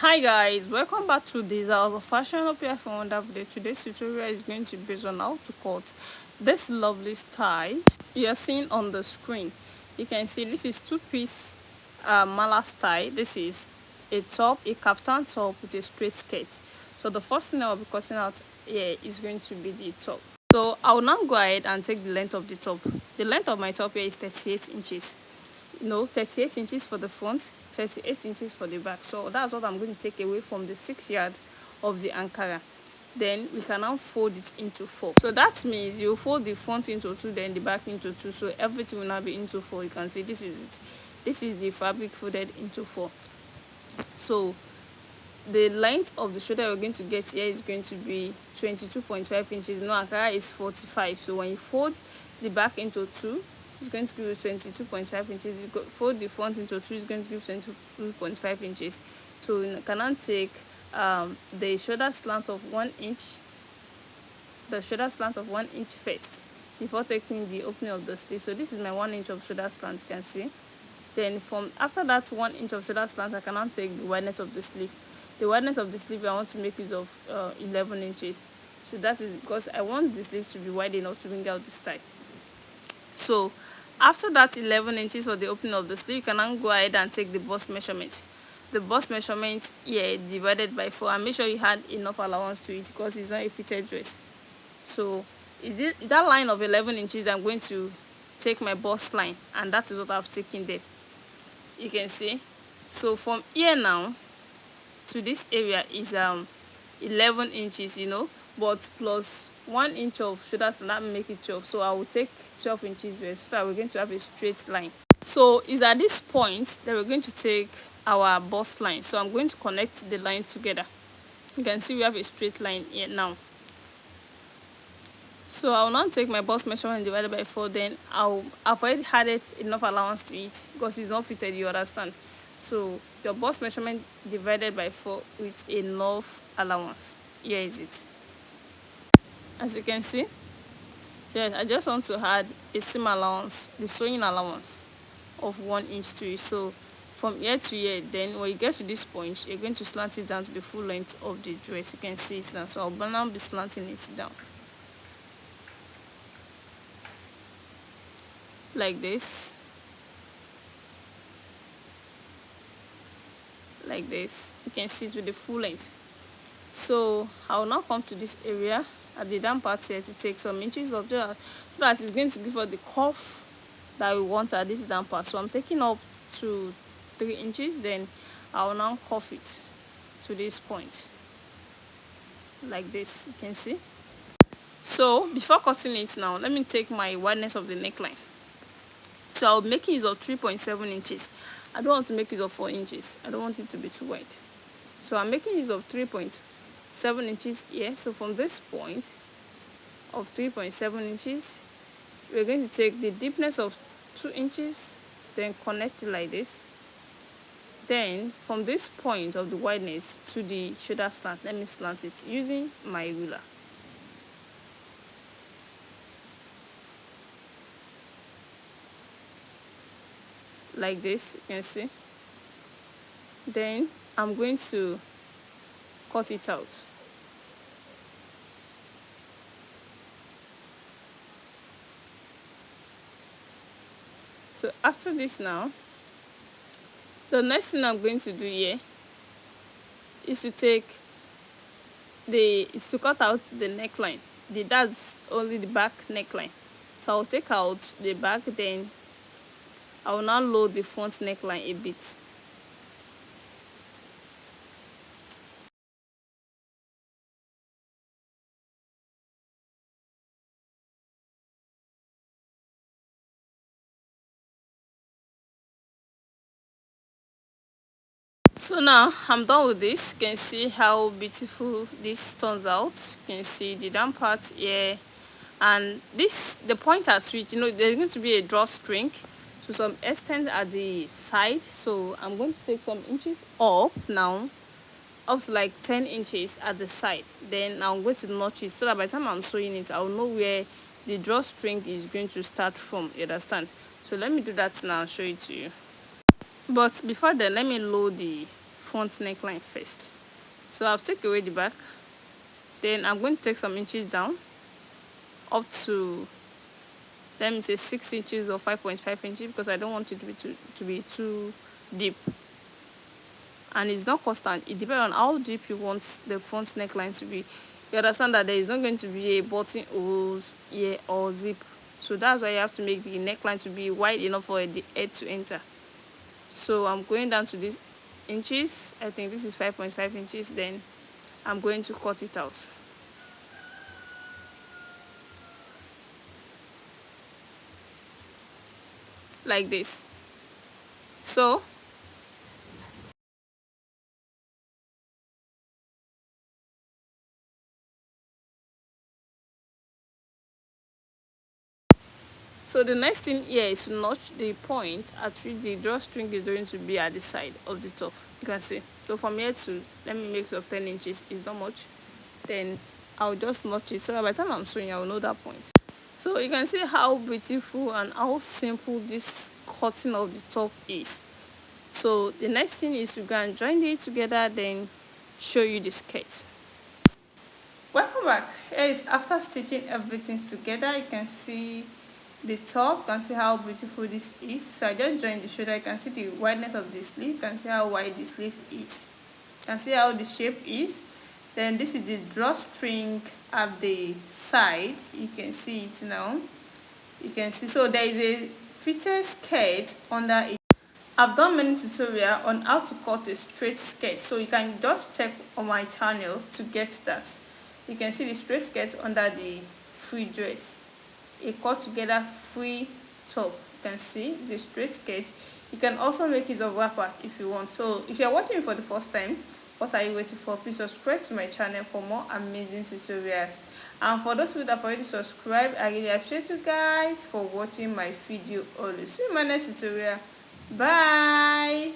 Hi guys, welcome back to this house of fashion. Hope you have found that video. Today's tutorial is going to be based on how to cut this lovely style you are seeing on the screen. You can see this is two-piece mala style. This is a top, a kaftan top with a straight skirt. So the first thing I will be cutting out here is going to be the top. So I will now go ahead and take the length of the top. The length of my top here is 38 inches. 38 inches for the front, 38 inches for the back. So that's what I'm going to take away from the 6 yard of the Ankara. Then we can now fold it into 4. So that means you fold the front into 2, then the back into 2. So everything will now be into 4. You can see this is it. This is the fabric folded into 4. So the length of the shoulder we're going to get here is going to be 22.5 inches. Ankara is 45. So when you fold the back into 2, it's going to give you 22.5 inches. You fold the front into 2, it's going to give 22.5 inches. So you can now take the shoulder slant of 1 inch, first before taking the opening of the sleeve. So this is my 1 inch of shoulder slant, you can see. Then from after that 1 inch of shoulder slant, I can now take the wideness of the sleeve. The wideness of the sleeve, I want to make use of 11 inches. So that is because I want the sleeve to be wide enough to bring out the style. So after that 11 inches for the opening of the sleeve, you can now go ahead and take the bust measurement. The bust measurement here divided by 4, and make sure you had enough allowance to it because it's not a fitted dress. So that line of 11 inches, I'm going to take my bust line, and that is what I've taken there. You can see. So from here now to this area is 11 inches, but plus 1 inch of shoulder slant, that make it 12. So I will take 12 inches there, so that we're going to have a straight line. So it's at this point that we're going to take our bust line. So I'm going to connect the lines together. You can see we have a straight line here now. So I will now take my bust measurement divided by 4. Then I've already added enough allowance to it because it's not fitted, you understand. So your bust measurement divided by 4 with enough allowance. Here is it. As you can see, yes, I just want to add a seam allowance, the sewing allowance of 1 inch to it. So from here to here, then when you get to this point, you're going to slant it down to the full length of the dress. You can see it now. So I'll now be slanting it down like this, like this. You can see it with the full length. So I will now come to this area at the down part here to take some inches of that, so that it's going to give us the curve that we want at this down part. So I'm taking up to 3 inches, then I will now curve it to this point like this. You can see. So before cutting it now, let me take my wideness of the neckline. So I'll make use of 3.7 inches. I don't want to make use of 4 inches. I don't want it to be too wide. So I'm making use of 3.7 inches here. So from this point of 3.7 inches, we're going to take the deepness of 2 inches, then connect it like this. Then from this point of the wideness to the shoulder slant, let me slant it using my ruler. Like this, you can see. Then I'm going to cut it out. So after this now, the next thing I'm going to do here is to cut out the neckline. That's only the back neckline. So I'll take out the back, then I will now load the front neckline a bit. So now I'm done with this. You can see how beautiful this turns out. You can see the down part here, and the point at which there's going to be a drawstring to some extent at the side. So I'm going to take some inches up now, up to like 10 inches at the side. Then I'm going to notch it so that by the time I'm sewing it, I'll know where the drawstring is going to start from. You understand? So let me do that now and show it to you. But before then, let me load the front neckline first. So I'll take away the back, then I'm going to take some inches down up to, let me say, 6 inches or 5.5 inches, because I don't want it to be too deep. And it's not constant, it depends on how deep you want the front neckline to be. You understand that there is not going to be a button holes here or zip, so that's why you have to make the neckline to be wide enough for the head to enter. So I'm going down to this inches, I think this is 5.5 inches, then I'm going to cut it out like this. So the next thing here is to notch the point at which the drawstring is going to be at the side of the top. You can see. So from here to, let me make it of 10 inches, is not much. Then I'll just notch it, so by the time I'm sewing, I'll know that point. So you can see how beautiful and how simple this cutting of the top is. So the next thing is to go and join it together, then show you the skirt. Welcome back. Here is after stitching everything together. You can see the top, you can see how beautiful this is. So I just joined the shoulder. You can see the wideness of the sleeve, you can see how wide the sleeve is, you can see how the shape is. Then this is the drawstring at the side, you can see it now. You can see, so there is a fitted skirt under it. I've done many tutorials on how to cut a straight skirt, so you can just check on my channel to get that. You can see the straight skirt under the free dress, a cut together free top. You can see it's a straight skirt. You can also make it a wrapper if you want. So if you're watching me for the first time, what are you waiting for? Please subscribe to my channel for more amazing tutorials. And for those people that have already subscribed, I really appreciate you guys for watching my video always. See you in my next tutorial. Bye.